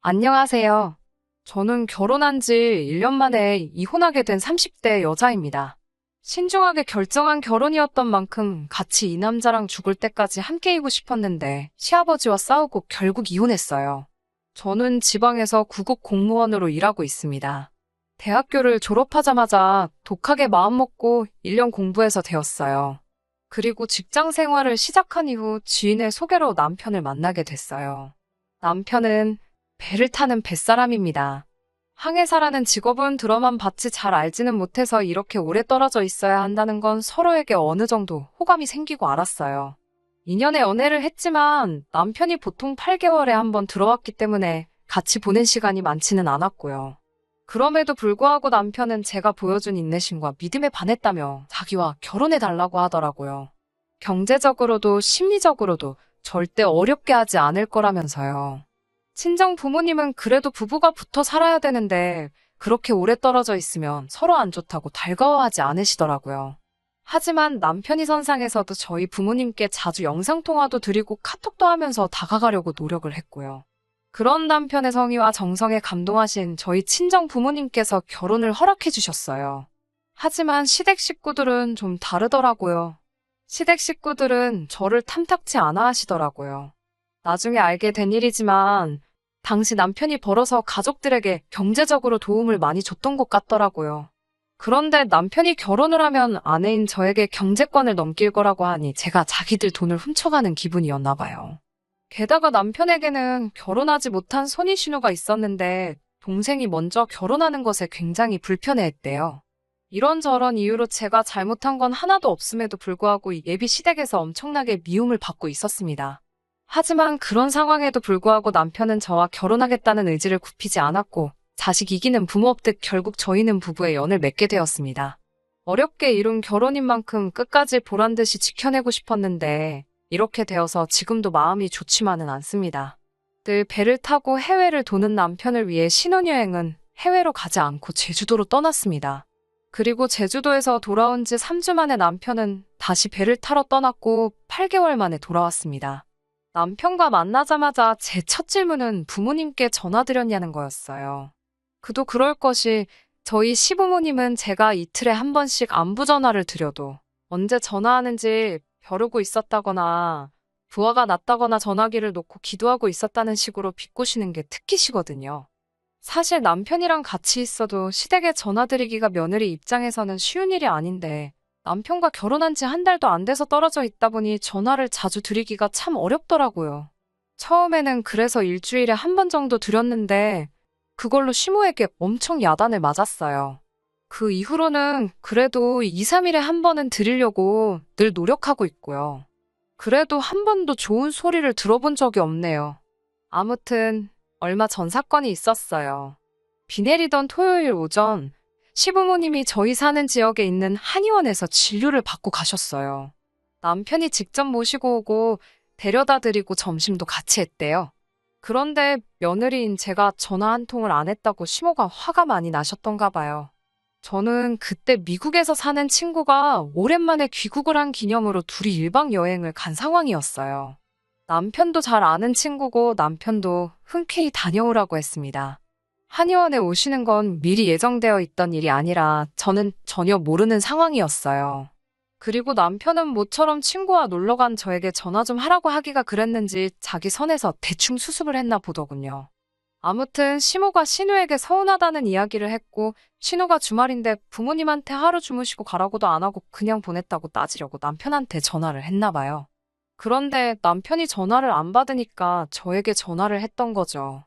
안녕하세요. 저는 결혼한 지 1년 만에 이혼하게 된 30대 여자입니다. 신중하게 결정한 결혼이었던 만큼 같이 이 남자랑 죽을 때까지 함께이고 싶었는데 시아버지와 싸우고 결국 이혼했어요. 저는 지방에서 구급 공무원으로 일하고 있습니다. 대학교를 졸업하자마자 독하게 마음먹고 1년 공부해서 되었어요. 그리고 직장 생활을 시작한 이후 지인의 소개로 남편을 만나게 됐어요. 남편은 배를 타는 뱃사람입니다. 항해사라는 직업은 들어만 봤지 잘 알지는 못해서 이렇게 오래 떨어져 있어야 한다는 건 서로에게 어느 정도 호감이 생기고 알았어요. 2년의 연애를 했지만 남편이 보통 8개월에 한 번 들어왔기 때문에 같이 보낸 시간이 많지는 않았고요. 그럼에도 불구하고 남편은 제가 보여준 인내심과 믿음에 반했다며 자기와 결혼해달라고 하더라고요. 경제적으로도 심리적으로도 절대 어렵게 하지 않을 거라면서요. 친정 부모님은 그래도 부부가 붙어 살아야 되는데 그렇게 오래 떨어져 있으면 서로 안 좋다고 달가워하지 않으시더라고요. 하지만 남편이 선상에서도 저희 부모님께 자주 영상통화도 드리고 카톡도 하면서 다가가려고 노력을 했고요. 그런 남편의 성의와 정성에 감동하신 저희 친정 부모님께서 결혼을 허락해 주셨어요. 하지만 시댁 식구들은 좀 다르더라고요. 시댁 식구들은 저를 탐탁치 않아 하시더라고요. 나중에 알게 된 일이지만 당시 남편이 벌어서 가족들에게 경제적으로 도움을 많이 줬던 것 같더라고요. 그런데 남편이 결혼을 하면 아내인 저에게 경제권을 넘길 거라고 하니 제가 자기들 돈을 훔쳐가는 기분이었나 봐요. 게다가 남편에게는 결혼하지 못한 손위신우가 있었는데 동생이 먼저 결혼하는 것에 굉장히 불편해했대요. 이런저런 이유로 제가 잘못한 건 하나도 없음에도 불구하고 이 예비 시댁에서 엄청나게 미움을 받고 있었습니다. 하지만 그런 상황에도 불구하고 남편은 저와 결혼하겠다는 의지를 굽히지 않았고 자식 이기는 부모 없듯 결국 저희는 부부의 연을 맺게 되었습니다. 어렵게 이룬 결혼인 만큼 끝까지 보란듯이 지켜내고 싶었는데 이렇게 되어서 지금도 마음이 좋지만은 않습니다. 늘 배를 타고 해외를 도는 남편을 위해 신혼여행은 해외로 가지 않고 제주도로 떠났습니다. 그리고 제주도에서 돌아온 지 3주 만에 남편은 다시 배를 타러 떠났고 8개월 만에 돌아왔습니다. 남편과 만나자마자 제 첫 질문은 부모님께 전화드렸냐는 거였어요. 그도 그럴 것이 저희 시부모님은 제가 이틀에 한 번씩 안부 전화를 드려도 언제 전화하는지 벼르고 있었다거나 부하가 났다거나 전화기를 놓고 기도하고 있었다는 식으로 비꼬시는 게 특기시거든요. 사실 남편이랑 같이 있어도 시댁에 전화드리기가 며느리 입장에서는 쉬운 일이 아닌데 남편과 결혼한 지 한 달도 안 돼서 떨어져 있다 보니 전화를 자주 드리기가 참 어렵더라고요. 처음에는 그래서 일주일에 한 번 정도 드렸는데 그걸로 시모에게 엄청 야단을 맞았어요. 그 이후로는 그래도 2, 3일에 한 번은 드리려고 늘 노력하고 있고요. 그래도 한 번도 좋은 소리를 들어본 적이 없네요. 아무튼 얼마 전 사건이 있었어요. 비 내리던 토요일 오전 시부모님이 저희 사는 지역에 있는 한의원에서 진료를 받고 가셨어요. 남편이 직접 모시고 오고 데려다 드리고 점심도 같이 했대요. 그런데 며느리인 제가 전화 한 통을 안 했다고 시모가 화가 많이 나셨던가 봐요. 저는 그때 미국에서 사는 친구가 오랜만에 귀국을 한 기념으로 둘이 1박 여행을 간 상황이었어요. 남편도 잘 아는 친구고 남편도 흔쾌히 다녀오라고 했습니다. 한의원에 오시는 건 미리 예정되어 있던 일이 아니라 저는 전혀 모르는 상황이었어요. 그리고 남편은 모처럼 친구와 놀러 간 저에게 전화 좀 하라고 하기가 그랬는지 자기 선에서 대충 수습을 했나 보더군요. 아무튼 시모가 신우에게 서운하다는 이야기를 했고 신우가 주말인데 부모님한테 하루 주무시고 가라고도 안 하고 그냥 보냈다고 따지려고 남편한테 전화를 했나 봐요. 그런데 남편이 전화를 안 받으니까 저에게 전화를 했던 거죠.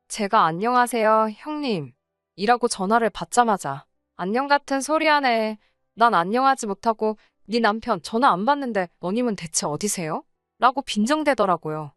제가 안녕하세요, 형님. 이라고 전화를 받자마자 안녕 같은 소리 하네. 난 안녕하지 못하고 네 남편 전화 안 받는데 너님은 대체 어디세요? 라고 빈정대더라고요.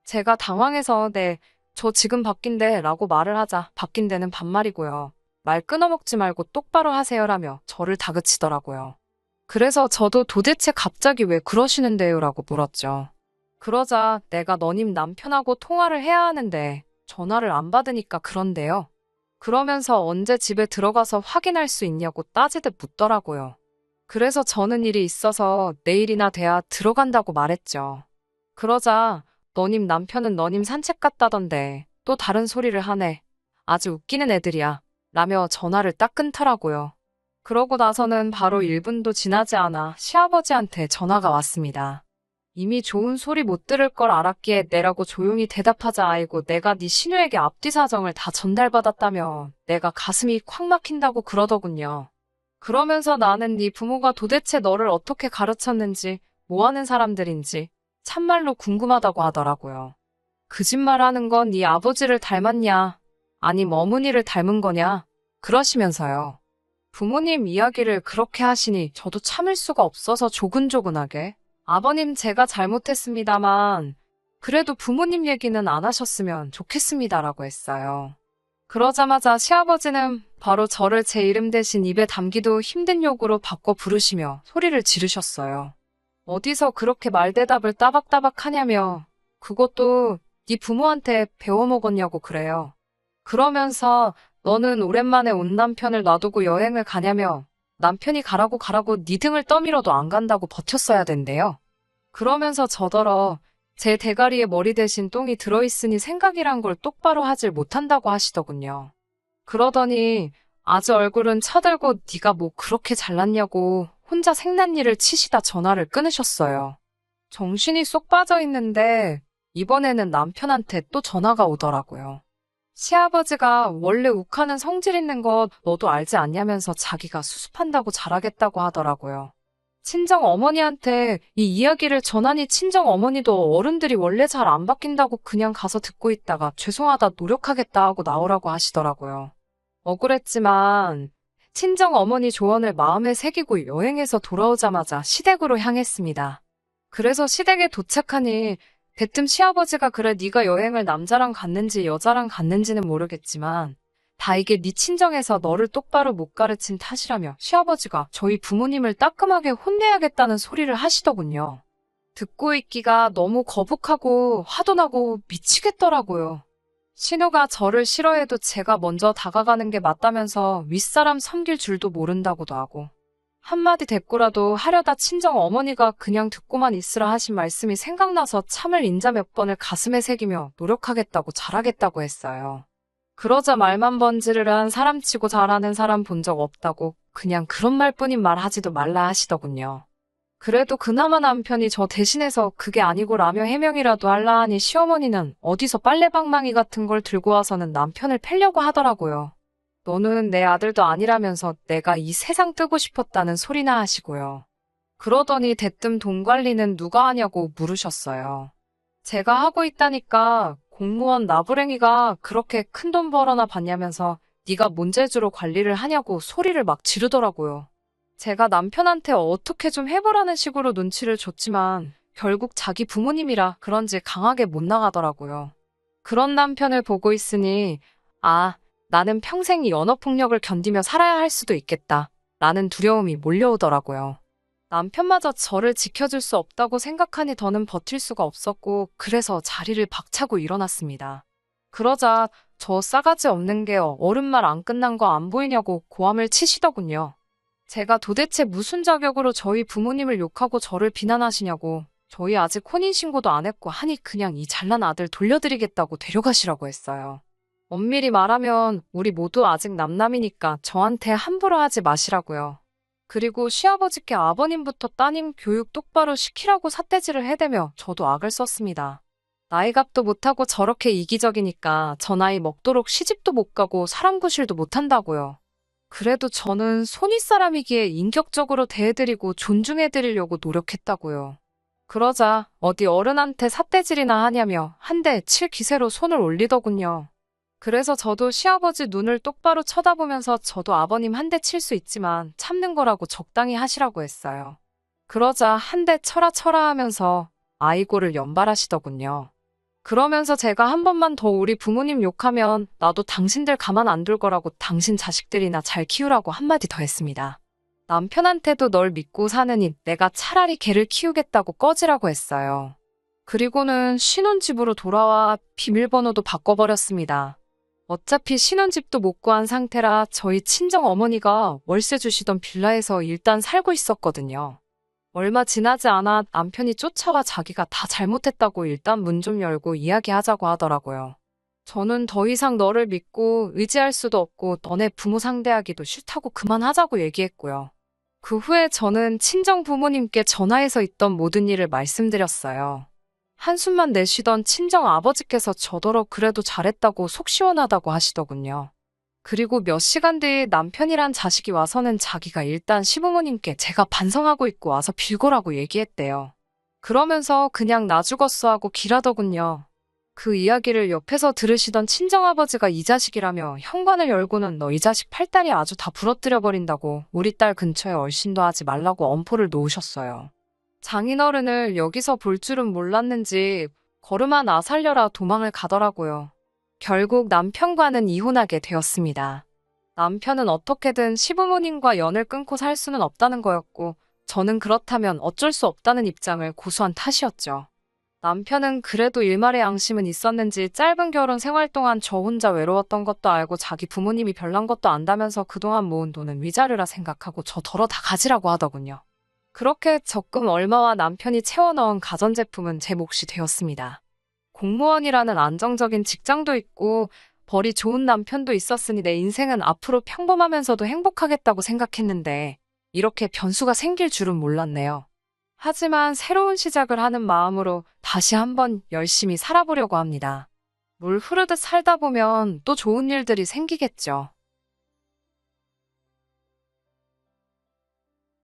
제가 당황해서 네, 저 지금 바뀐데 라고 말을 하자 바뀐 데는 반말이고요. 말 끊어먹지 말고 똑바로 하세요라며 저를 다그치더라고요. 그래서 저도 도대체 갑자기 왜 그러시는데요? 라고 물었죠. 그러자 내가 너님 남편하고 통화를 해야 하는데 전화를 안 받으니까 그런데요. 그러면서 언제 집에 들어가서 확인할 수 있냐고 따지듯 묻더라고요. 그래서 저는 일이 있어서 내일이나 돼야 들어간다고 말했죠. 그러자 너님 남편은 너님 산책 갔다던데 또 다른 소리를 하네. 아주 웃기는 애들이야. 라며 전화를 딱 끊더라고요. 그러고 나서는 바로 1분도 지나지 않아 시아버지한테 전화가 왔습니다. 이미 좋은 소리 못 들을 걸 알았기에 내라고 조용히 대답하자. 아이고, 내가 네 신우에게 앞뒤 사정을 다 전달받았다며 내가 가슴이 콱 막힌다고 그러더군요. 그러면서 나는 네 부모가 도대체 너를 어떻게 가르쳤는지, 뭐 하는 사람들인지 참말로 궁금하다고 하더라고요. 거짓말하는 건 네 아버지를 닮았냐? 아님 어머니를 닮은 거냐? 그러시면서요. 부모님 이야기를 그렇게 하시니 저도 참을 수가 없어서 조근조근하게 아버님 제가 잘못했습니다만 그래도 부모님 얘기는 안 하셨으면 좋겠습니다라고 했어요. 그러자마자 시아버지는 바로 저를 제 이름 대신 입에 담기도 힘든 욕으로 바꿔 부르시며 소리를 지르셨어요. 어디서 그렇게 말대답을 따박따박 하냐며 그것도 네 부모한테 배워먹었냐고 그래요. 그러면서 너는 오랜만에 온 남편을 놔두고 여행을 가냐며 남편이 가라고 네 등을 떠밀어도 안 간다고 버텼어야 된대요. 그러면서 저더러 제 대가리에 머리 대신 똥이 들어있으니 생각이란 걸 똑바로 하질 못한다고 하시더군요. 그러더니 아주 얼굴은 쳐들고 네가 뭐 그렇게 잘났냐고 혼자 생난일을 치시다 전화를 끊으셨어요. 정신이 쏙 빠져있는데 이번에는 남편한테 또 전화가 오더라고요. 시아버지가 원래 욱하는 성질 있는 거 너도 알지 않냐면서 자기가 수습한다고 잘하겠다고 하더라고요. 친정 어머니한테 이 이야기를 전하니 친정 어머니도 어른들이 원래 잘 안 바뀐다고 그냥 가서 듣고 있다가 죄송하다 노력하겠다 하고 나오라고 하시더라고요. 억울했지만 친정 어머니 조언을 마음에 새기고 여행에서 돌아오자마자 시댁으로 향했습니다. 그래서 시댁에 도착하니 대뜸 시아버지가 그래 네가 여행을 남자랑 갔는지 여자랑 갔는지는 모르겠지만 다 이게 네 친정에서 너를 똑바로 못 가르친 탓이라며 시아버지가 저희 부모님을 따끔하게 혼내야겠다는 소리를 하시더군요. 듣고 있기가 너무 거북하고 화도 나고 미치겠더라고요. 신우가 저를 싫어해도 제가 먼저 다가가는 게 맞다면서 윗사람 섬길 줄도 모른다고도 하고 한마디 대꾸라도 하려다 친정 어머니가 그냥 듣고만 있으라 하신 말씀이 생각나서 참을 인자 몇 번을 가슴에 새기며 노력하겠다고 잘하겠다고 했어요. 그러자 말만 번지르르한 사람치고 잘하는 사람 본 적 없다고 그냥 그런 말뿐인 말 하지도 말라 하시더군요. 그래도 그나마 남편이 저 대신해서 그게 아니고 라며 해명이라도 할라 하니 시어머니는 어디서 빨래방망이 같은 걸 들고 와서는 남편을 패려고 하더라고요. 너는 내 아들도 아니라면서 내가 이 세상 뜨고 싶었다는 소리나 하시고요. 그러더니 대뜸 돈 관리는 누가 하냐고 물으셨어요. 제가 하고 있다니까 공무원 나부랭이가 그렇게 큰돈 벌어나 받냐면서 네가 뭔 재주로 관리를 하냐고 소리를 막 지르더라고요. 제가 남편한테 어떻게 좀 해보라는 식으로 눈치를 줬지만 결국 자기 부모님이라 그런지 강하게 못 나가더라고요. 그런 남편을 보고 있으니 나는 평생 이 언어폭력을 견디며 살아야 할 수도 있겠다 라는 두려움이 몰려오더라고요. 남편마저 저를 지켜줄 수 없다고 생각하니 더는 버틸 수가 없었고 그래서 자리를 박차고 일어났습니다. 그러자 저 싸가지 없는 게 어른 말 안 끝난 거 안 보이냐고 고함을 치시더군요. 제가 도대체 무슨 자격으로 저희 부모님을 욕하고 저를 비난하시냐고 저희 아직 혼인신고도 안 했고 하니 그냥 이 잘난 아들 돌려드리겠다고 데려가시라고 했어요. 엄밀히 말하면 우리 모두 아직 남남이니까 저한테 함부로 하지 마시라고요. 그리고 시아버지께 아버님부터 따님 교육 똑바로 시키라고 삿대질을 해대며 저도 악을 썼습니다. 나이값도 못하고 저렇게 이기적이니까 저 나이 먹도록 시집도 못 가고 사람 구실도 못한다고요. 그래도 저는 손윗사람이기에 인격적으로 대해드리고 존중해드리려고 노력했다고요. 그러자 어디 어른한테 삿대질이나 하냐며 한 대 칠 기세로 손을 올리더군요. 그래서 저도 시아버지 눈을 똑바로 쳐다보면서 저도 아버님 한 대 칠 수 있지만 참는 거라고 적당히 하시라고 했어요. 그러자 한 대 쳐라 하면서 아이고를 연발하시더군요. 그러면서 제가 한 번만 더 우리 부모님 욕하면 나도 당신들 가만 안 둘 거라고 당신 자식들이나 잘 키우라고 한마디 더 했습니다. 남편한테도 널 믿고 사느니 내가 차라리 걔를 키우겠다고 꺼지라고 했어요. 그리고는 신혼집으로 돌아와 비밀번호도 바꿔버렸습니다. 어차피 신혼집도 못 구한 상태라 저희 친정 어머니가 월세 주시던 빌라에서 일단 살고 있었거든요. 얼마 지나지 않아 남편이 쫓아와 자기가 다 잘못했다고 일단 문 좀 열고 이야기하자고 하더라고요. 저는 더 이상 너를 믿고 의지할 수도 없고 너네 부모 상대하기도 싫다고 그만하자고 얘기했고요. 그 후에 저는 친정 부모님께 전화해서 있던 모든 일을 말씀드렸어요. 한숨만 내쉬던 친정 아버지께서 저더러 그래도 잘했다고 속 시원하다고 하시더군요. 그리고 몇 시간 뒤 남편이란 자식이 와서는 자기가 일단 시부모님께 제가 반성하고 있고 와서 빌거라고 얘기했대요. 그러면서 그냥 나 죽었어 하고 길하더군요. 그 이야기를 옆에서 들으시던 친정아버지가 이 자식이라며 현관을 열고는 너 이 자식 팔다리 아주 다 부러뜨려버린다고 우리 딸 근처에 얼씬도 하지 말라고 엄포를 놓으셨어요. 장인어른을 여기서 볼 줄은 몰랐는지 걸음아 나 살려라 도망을 가더라고요. 결국 남편과는 이혼하게 되었습니다. 남편은 어떻게든 시부모님과 연을 끊고 살 수는 없다는 거였고 저는 그렇다면 어쩔 수 없다는 입장을 고수한 탓이었죠. 남편은 그래도 일말의 양심은 있었는지 짧은 결혼 생활 동안 저 혼자 외로웠던 것도 알고 자기 부모님이 별난 것도 안다면서 그동안 모은 돈은 위자료라 생각하고 저 덜어 다 가지라고 하더군요. 그렇게 적금 얼마와 남편이 채워넣은 가전제품은 제 몫이 되었습니다. 공무원이라는 안정적인 직장도 있고 벌이 좋은 남편도 있었으니 내 인생은 앞으로 평범하면서도 행복하겠다고 생각했는데 이렇게 변수가 생길 줄은 몰랐네요. 하지만 새로운 시작을 하는 마음으로 다시 한번 열심히 살아보려고 합니다. 물 흐르듯 살다 보면 또 좋은 일들이 생기겠죠.